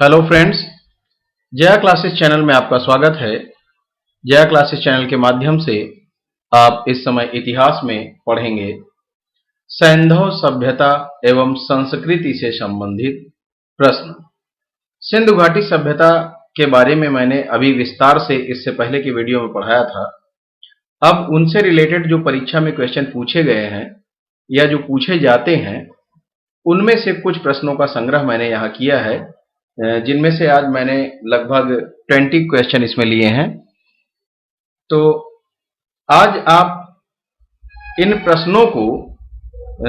Hello friends, Jaya classes channel में आपका स्वागत है। जया क्लासेस चैनल के माध्यम से आप इस समय इतिहास में पढ़ेंगे सैंधव सभ्यता एवं संस्कृति से संबंधित प्रश्न। सिंधु घाटी सभ्यता के बारे में मैंने अभी विस्तार से इससे पहले की वीडियो में पढ़ाया था। अब उनसे रिलेटेड जो परीक्षा में क्वेश्चन पूछे गए हैं या जो पूछे जाते हैं उनमें से कुछ प्रश्नों का संग्रह मैंने यहाँ किया है, जिनमें से आज मैंने लगभग 20 क्वेश्चन इसमें लिए हैं। तो आज आप इन प्रश्नों को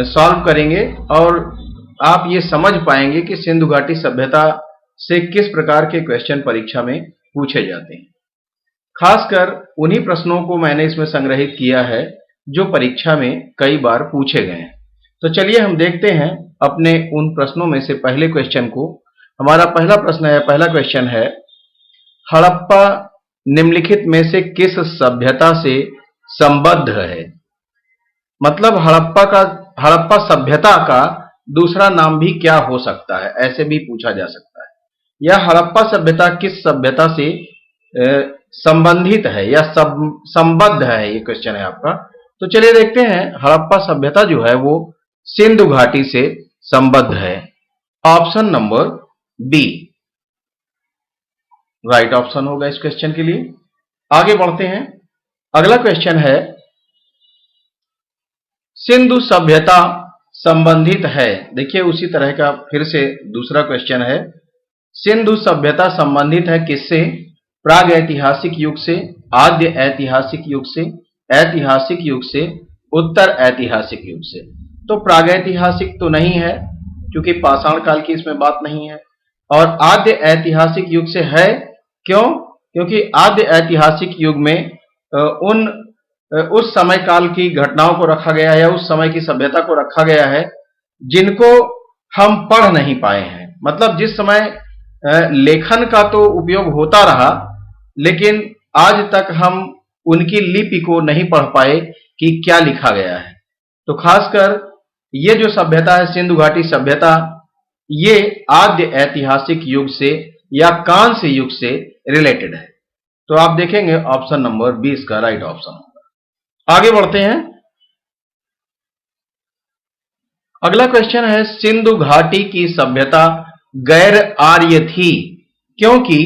सॉल्व करेंगे और आप ये समझ पाएंगे कि सिंधु घाटी सभ्यता से किस प्रकार के क्वेश्चन परीक्षा में पूछे जाते हैं। खासकर उन्हीं प्रश्नों को मैंने इसमें संग्रहित किया है जो परीक्षा में कई बार पूछे गए हैं। तो चलिए हम देखते हैं अपने उन प्रश्नों में से पहले क्वेश्चन को। हमारा पहला क्वेश्चन है, हड़प्पा निम्नलिखित में से किस सभ्यता से संबद्ध है? मतलब हड़प्पा सभ्यता का दूसरा नाम भी क्या हो सकता है, ऐसे भी पूछा जा सकता है। या हड़प्पा सभ्यता किस सभ्यता से संबंधित है या संबद्ध है, ये क्वेश्चन है आपका। तो चलिए देखते हैं, हड़प्पा सभ्यता जो है वो सिंधु घाटी से संबद्ध है। Option number B right option होगा इस क्वेश्चन के लिए। आगे बढ़ते हैं। अगला क्वेश्चन है, सिंधु सभ्यता संबंधित है। देखिए उसी तरह का फिर से दूसरा क्वेश्चन है, सिंधु सभ्यता संबंधित है किससे? प्राग ऐतिहासिक युग से, आद्य ऐतिहासिक युग से, ऐतिहासिक युग से, उत्तर ऐतिहासिक युग से। तो प्रागैतिहासिक तो नहीं है क्योंकि पाषाण काल की इसमें बात नहीं है, और आद्य ऐतिहासिक युग से है। क्यों? क्योंकि आद्य ऐतिहासिक युग में उस समय काल की घटनाओं को रखा गया है, उस समय की सभ्यता को रखा गया है जिनको हम पढ़ नहीं पाए हैं। मतलब जिस समय लेखन का तो उपयोग होता रहा, लेकिन आज तक हम उनकी लिपि को नहीं पढ़ पाए कि क्या लिखा गया है। तो खासकर ये जो सभ्यता है सिंधु घाटी सभ्यता, ये आद्य ऐतिहासिक युग से या कांस्य युग से रिलेटेड है। तो आप देखेंगे ऑप्शन नंबर 20 का राइट ऑप्शन होगा। आगे बढ़ते हैं। अगला क्वेश्चन है, सिंधु घाटी की सभ्यता गैर आर्य थी क्योंकि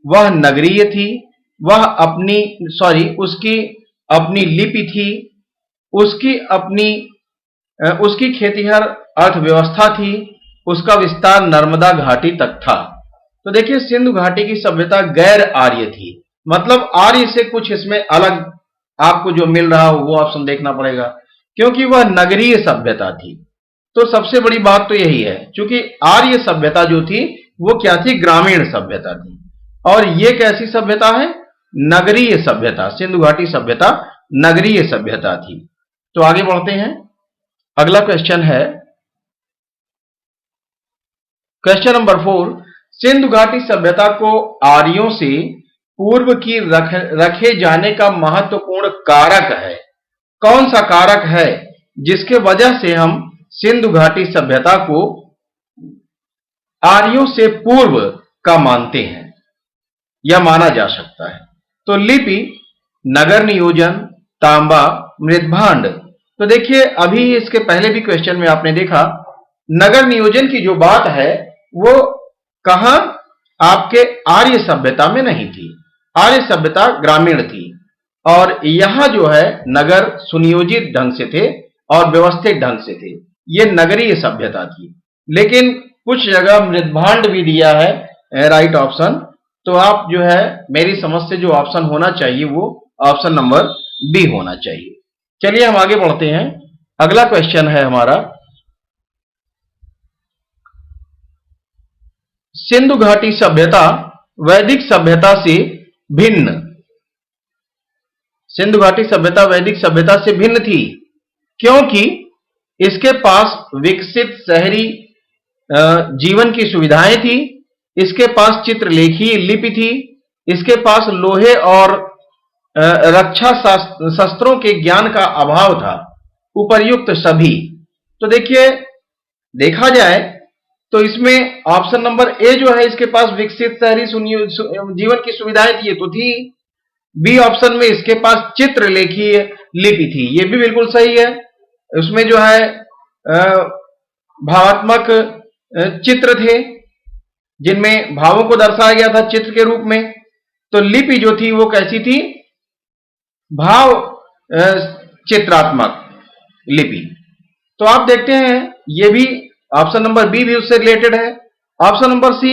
वह नगरीय थी, उसकी अपनी लिपि थी, उसकी खेतिहर अर्थव्यवस्था थी, उसका विस्तार नर्मदा घाटी तक था। तो देखिए सिंधु घाटी की सभ्यता गैर आर्य थी, मतलब आर्य से कुछ इसमें अलग आपको जो मिल रहा हो वो ऑप्शन देखना पड़ेगा, क्योंकि वह नगरीय सभ्यता थी। तो सबसे बड़ी बात तो यही है, क्योंकि आर्य सभ्यता जो थी वो क्या थी? ग्रामीण सभ्यता थी, और ये कैसी सभ्यता है? नगरीय सभ्यता। सिंधु घाटी सभ्यता नगरीय सभ्यता थी। तो आगे बढ़ते हैं। अगला क्वेश्चन है, क्वेश्चन नंबर 4, सिंधु घाटी सभ्यता को आर्यों से पूर्व की रखे जाने का महत्वपूर्ण कारक है। कौन सा कारक है जिसके वजह से हम सिंधु घाटी सभ्यता को आर्यों से पूर्व का मानते हैं या माना जा सकता है? तो लिपि, नगर नियोजन, तांबा, मृदभांड। तो देखिए अभी इसके पहले भी क्वेश्चन में आपने देखा नगर नियोजन की जो बात है वो कहां? आपके आर्य सभ्यता में नहीं थी। आर्य सभ्यता ग्रामीण थी, और यहां जो है नगर सुनियोजित ढंग से थे और व्यवस्थित ढंग से थे। ये नगरीय सभ्यता थी। लेकिन कुछ जगह मृदभांड भी दिया है राइट ऑप्शन। तो आप जो है मेरी समझ से जो ऑप्शन होना चाहिए वो ऑप्शन नंबर बी होना चाहिए। चलिए हम आगे बढ़ते हैं। अगला क्वेश्चन है हमारा, सिंधु घाटी सभ्यता वैदिक सभ्यता से भिन्न। सिंधु घाटी सभ्यता वैदिक सभ्यता से भिन्न थी क्योंकि इसके पास विकसित शहरी जीवन की सुविधाएं थी, इसके पास चित्रलेखीय लिपि थी, इसके पास लोहे और रक्षा शस्त्रों के ज्ञान का अभाव था, उपर्युक्त सभी। तो देखिए देखा जाए तो इसमें ऑप्शन नंबर ए जो है, इसके पास विकसित शहरी जीवन की सुविधाएं थी तो थी। बी ऑप्शन में इसके पास चित्रलेखीय लिपि थी, ये भी बिल्कुल सही है। उसमें जो है भावात्मक चित्र थे जिनमें भावों को दर्शाया गया था चित्र के रूप में। तो लिपि जो थी वो कैसी थी? भाव चित्रात्मक लिपि। तो आप देखते हैं ये भी ऑप्शन नंबर बी भी उससे रिलेटेड है। ऑप्शन नंबर सी,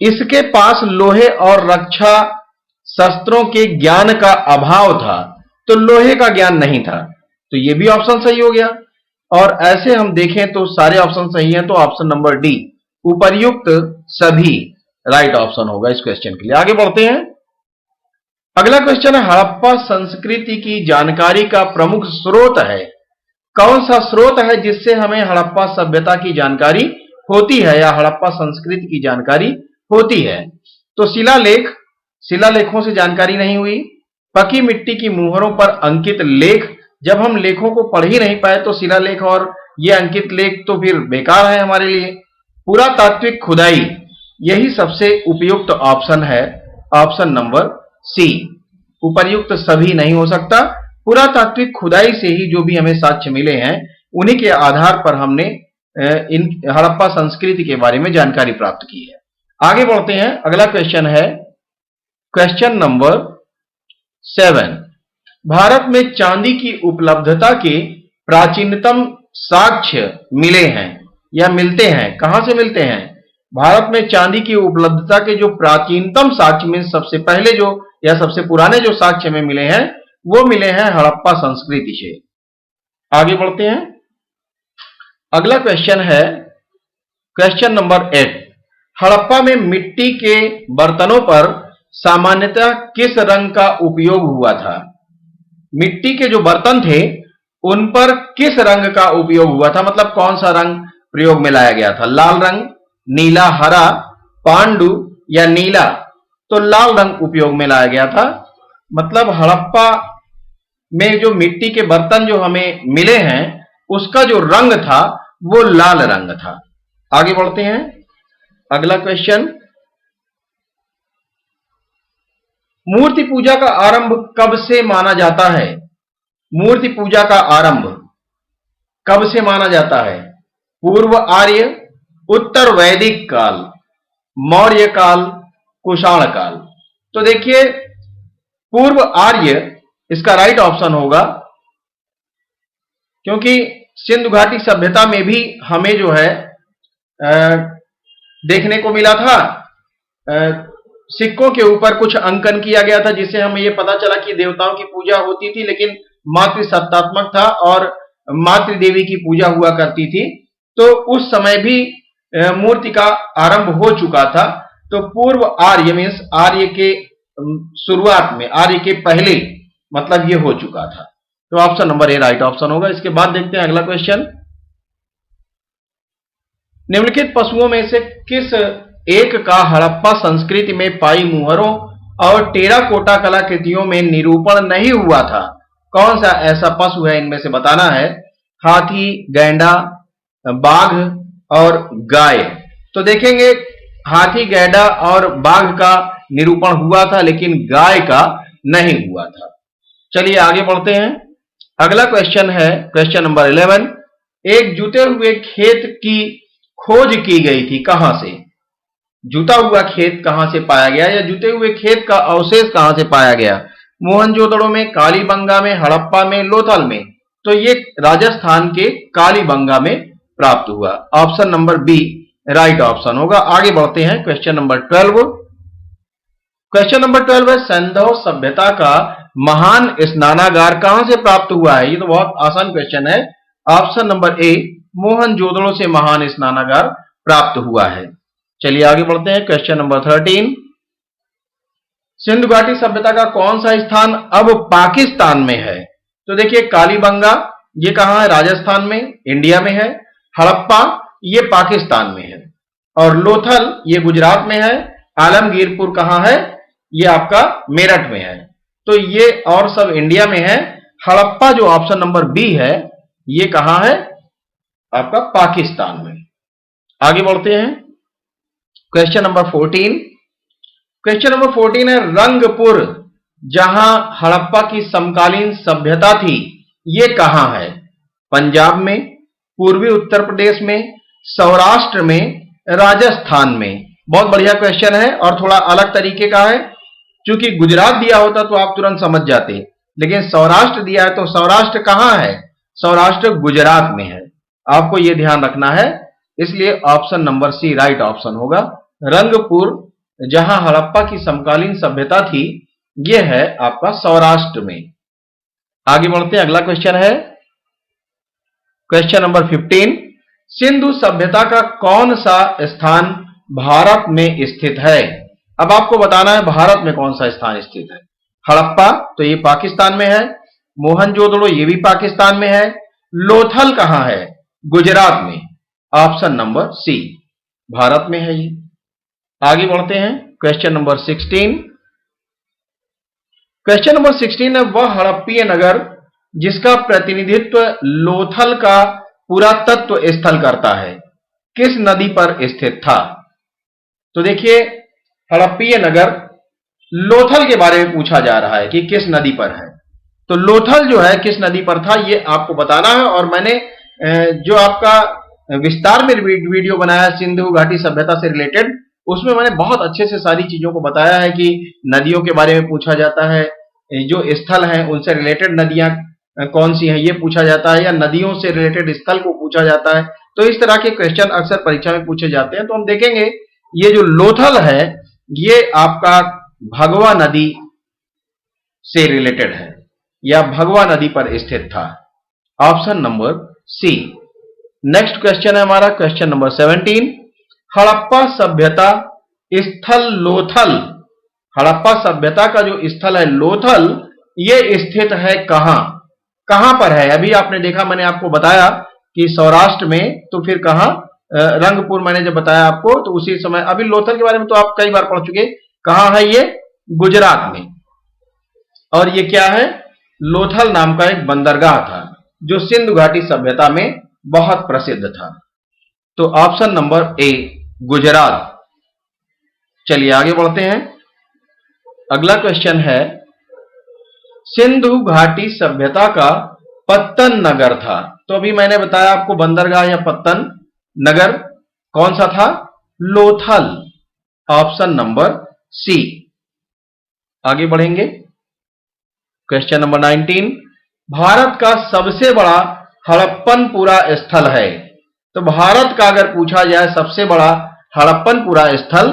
इसके पास लोहे और रक्षा शस्त्रों के ज्ञान का अभाव था, तो लोहे का ज्ञान नहीं था, तो ये भी ऑप्शन सही हो गया। और ऐसे हम देखें तो सारे ऑप्शन सही हैं, तो ऑप्शन नंबर डी उपर्युक्त सभी राइट ऑप्शन होगा इस क्वेश्चन के लिए। आगे बढ़ते हैं। अगला क्वेश्चन है, हड़प्पा संस्कृति की जानकारी का प्रमुख स्रोत है। कौन सा स्रोत है जिससे हमें हड़प्पा सभ्यता की जानकारी होती है या हड़प्पा संस्कृति की जानकारी होती है? तो शिलालेखों से जानकारी नहीं हुई। पकी मिट्टी की मुहरों पर अंकित लेख, जब हम लेखों को पढ़ ही नहीं पाए तो शिलालेख और ये अंकित लेख तो फिर बेकार है हमारे लिए। पुरातात्विक खुदाई, यही सबसे उपयुक्त ऑप्शन है, ऑप्शन नंबर सी। उपर्युक्त सभी नहीं हो सकता। पुरातात्विक खुदाई से ही जो भी हमें साक्ष्य मिले हैं उन्हीं के आधार पर हमने इन हड़प्पा संस्कृति के बारे में जानकारी प्राप्त की है। आगे बढ़ते हैं। अगला क्वेश्चन है क्वेश्चन नंबर 7। भारत में चांदी की उपलब्धता के प्राचीनतम साक्ष्य मिले हैं या मिलते हैं, कहां से मिलते हैं? भारत में चांदी की उपलब्धता के जो प्राचीनतम साक्ष्य में सबसे पहले जो या सबसे पुराने जो साक्ष्य में मिले हैं वो मिले हैं हड़प्पा संस्कृति से। आगे बढ़ते हैं। अगला क्वेश्चन है क्वेश्चन नंबर 8। हड़प्पा में मिट्टी के बर्तनों पर सामान्यतः किस रंग का उपयोग हुआ था? मिट्टी के जो बर्तन थे उन पर किस रंग का उपयोग हुआ था, मतलब कौन सा रंग प्रयोग में लाया गया था? लाल रंग, नीला, हरा, पांडु या नीला? तो लाल रंग उपयोग में लाया गया था। मतलब हड़प्पा में जो मिट्टी के बर्तन जो हमें मिले हैं उसका जो रंग था वो लाल रंग था। आगे बढ़ते हैं। अगला क्वेश्चन, मूर्ति पूजा का आरंभ कब से माना जाता है? मूर्ति पूजा का आरंभ कब से माना जाता है? पूर्व आर्य, उत्तर वैदिक काल, मौर्य काल, कुषाण काल? तो देखिए पूर्व आर्य इसका राइट ऑप्शन होगा, क्योंकि सिंधु घाटी सभ्यता में भी हमें जो है देखने को मिला था सिक्कों के ऊपर कुछ अंकन किया गया था जिससे हमें यह पता चला कि देवताओं की पूजा होती थी, लेकिन मातृसत्तात्मक था और मातृ देवी की पूजा हुआ करती थी। तो उस समय भी मूर्ति का आरंभ हो चुका था। तो पूर्व आर्य मीन्स आर्य के शुरुआत में, आर्य के पहले, मतलब ये हो चुका था। तो option number A right option होगा। इसके बाद देखते हैं अगला क्वेश्चन, निम्नलिखित पशुओं में से किस एक का हड़प्पा संस्कृति में पाई मुहरों और टेराकोटा कलाकृतियों में निरूपण नहीं हुआ था? कौन सा ऐसा पशु है, इनमें से बताना है। हाथी, गैंडा, बाघ और गाय? तो देखेंगे हाथी, गैंडा और बाघ का निरूपण हुआ था लेकिन गाय का नहीं हुआ था। चलिए आगे बढ़ते हैं। अगला क्वेश्चन है क्वेश्चन नंबर 11। एक जुते हुए खेत की खोज की गई थी, कहां से? जुता हुआ खेत कहां से पाया गया या जुते हुए खेत का अवशेष कहां से पाया गया? मोहनजोदड़ो में, कालीबंगा में, हड़प्पा में, लोथल में? तो ये राजस्थान के कालीबंगा में प्राप्त हुआ। Option number B right option होगा। आगे बढ़ते हैं क्वेश्चन नंबर 12। क्वेश्चन नंबर 12 है, सैंधव सभ्यता का महान स्नानागार कहां से प्राप्त हुआ है? ये तो बहुत आसान क्वेश्चन है। ऑप्शन नंबर ए मोहनजोदड़ो से महान स्नानागार प्राप्त हुआ है। चलिए आगे बढ़ते हैं क्वेश्चन नंबर 13। सिंधु घाटी सभ्यता का कौन सा स्थान अब पाकिस्तान में है? तो देखिए कालीबंगा ये कहां है? राजस्थान में, इंडिया में है। हड़प्पा ये पाकिस्तान में है और लोथल ये गुजरात में है। आलमगीरपुर कहां है? ये आपका मेरठ में है। तो ये और सब इंडिया में है। हड़प्पा जो ऑप्शन नंबर बी है ये कहां है? आपका पाकिस्तान में। आगे बढ़ते हैं। Question number 14। क्वेश्चन नंबर 14 है रंगपुर, जहां हड़प्पा की समकालीन सभ्यता थी, ये कहां है? पंजाब में, पूर्वी उत्तर प्रदेश में, सौराष्ट्र में, राजस्थान में? बहुत बढ़िया क्वेश्चन है और थोड़ा अलग तरीके का है। क्योंकि गुजरात दिया होता तो आप तुरंत समझ जाते, लेकिन सौराष्ट्र दिया है तो सौराष्ट्र कहां है? सौराष्ट्र गुजरात में है। आपको यह ध्यान रखना है, इसलिए option number C right option होगा। रंगपुर, जहां हड़प्पा की समकालीन सभ्यता थी, यह है आपका सौराष्ट्र में। आगे बढ़ते हैं, अगला क्वेश्चन है क्वेश्चन नंबर 15। सिंधु सभ्यता का कौन सा स्थान भारत में स्थित है? अब आपको बताना है भारत में कौन सा स्थान स्थित है। हड़प्पा तो ये पाकिस्तान में है, मोहनजोदड़ो ये भी पाकिस्तान में है, लोथल कहां है? गुजरात में। ऑप्शन नंबर सी भारत में है ये। आगे बढ़ते हैं, क्वेश्चन नंबर 16। क्वेश्चन नंबर 16 है वह हड़प्पीय नगर जिसका प्रतिनिधित्व लोथल का पुरातत्व स्थल करता है, किस नदी पर स्थित था? तो देखिए, हड़प्पीय नगर लोथल के बारे में पूछा जा रहा है कि किस नदी पर है। तो लोथल जो है किस नदी पर था, ये आपको बताना है। और मैंने जो आपका विस्तार में वीडियो बनाया सिंधु घाटी सभ्यता से रिलेटेड, उसमें मैंने बहुत अच्छे से सारी चीजों को बताया है कि नदियों के बारे में पूछा जाता है, जो स्थल हैं उनसे रिलेटेड नदियां कौन सी हैं ये पूछा जाता है, या नदियों से रिलेटेड स्थल को पूछा जाता है। तो इस तरह के क्वेश्चन अक्सर परीक्षा में पूछे जाते हैं। तो हम देखेंगे ये जो लोथल है ये आपका भगवा नदी से रिलेटेड है या भगवा नदी पर स्थित था। Option number C. Next question है हमारा क्वेश्चन नंबर 17। हड़प्पा सभ्यता स्थल लोथल, हड़प्पा सभ्यता का जो स्थल है लोथल, ये स्थित है कहां? कहां पर है? अभी आपने देखा, मैंने आपको बताया कि सौराष्ट्र में, तो फिर कहां? रंगपुर मैंने जब बताया आपको तो उसी समय। अभी लोथल के बारे में तो आप कई बार पढ़ चुके। कहां है ये? गुजरात में। और ये क्या है? लोथल नाम का एक बंदरगाह था जो सिंधु घाटी सभ्यता में बहुत प्रसिद्ध था। तो ऑप्शन नंबर ए गुजरात। चलिए आगे बढ़ते हैं। अगला क्वेश्चन है सिंधु घाटी सभ्यता का पत्तन नगर था। तो अभी मैंने बताया आपको बंदरगाह या पत्तन नगर कौन सा था? लोथल। Option number C. आगे बढ़ेंगे, क्वेश्चन नंबर 19। भारत का सबसे बड़ा हड़प्पनपुरा स्थल है। तो भारत का अगर पूछा जाए सबसे बड़ा हड़प्पनपुरा स्थल,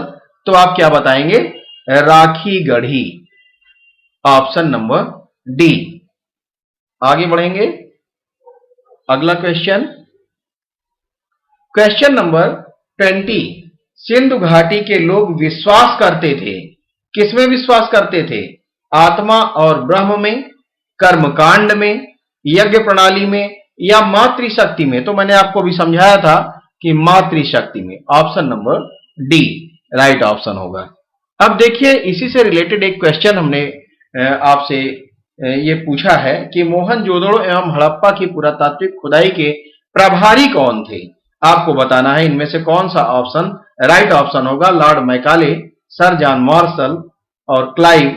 तो आप क्या बताएंगे? Rakhigarhi. Option number D. आगे बढ़ेंगे, अगला क्वेश्चन क्वेश्चन नंबर 20। सिंधु घाटी के लोग विश्वास करते थे, किसमें विश्वास करते थे? आत्मा और ब्रह्म में, कर्मकांड में, यज्ञ प्रणाली में, या मातृशक्ति में? तो मैंने आपको भी समझाया था कि मातृशक्ति में। Option number D right option होगा। अब देखिए, इसी से रिलेटेड एक क्वेश्चन हमने आपसे ये पूछा है कि मोहनजोदड़ो एवं हड़प्पा की पुरातात्विक खुदाई के प्रभारी कौन थे? आपको बताना है इनमें से कौन सा ऑप्शन राइट ऑप्शन होगा। Lord Macaulay, sir John Marshall और क्लाइव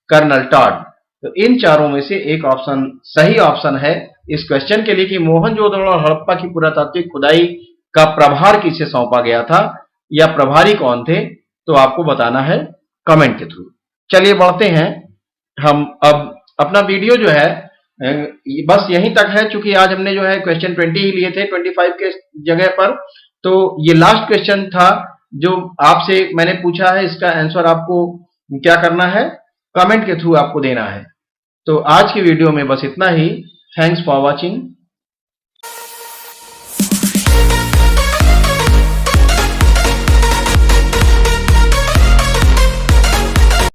कर्नल टॉड। तो इन चारों में से एक ऑप्शन सही ऑप्शन है इस क्वेश्चन के लिए कि मोहनजोदड़ो और हड़प्पा की पुरातात्विक खुदाई का प्रभार किसे सौंपा गया था या प्रभारी कौन थे, तो आपको बताना है कमेंट के थ्रू। चलिए बढ़ते हैं, हम अब अपना वीडियो जो है बस यहीं तक है, क्योंकि आज हमने जो है क्वेश्चन 20 ही लिए थे 25 के जगह पर। तो ये लास्ट क्वेश्चन था जो आपसे मैंने पूछा है, इसका आंसर आपको क्या करना है? कमेंट के थ्रू आपको देना है। तो आज की वीडियो में बस इतना ही। Thanks for watching.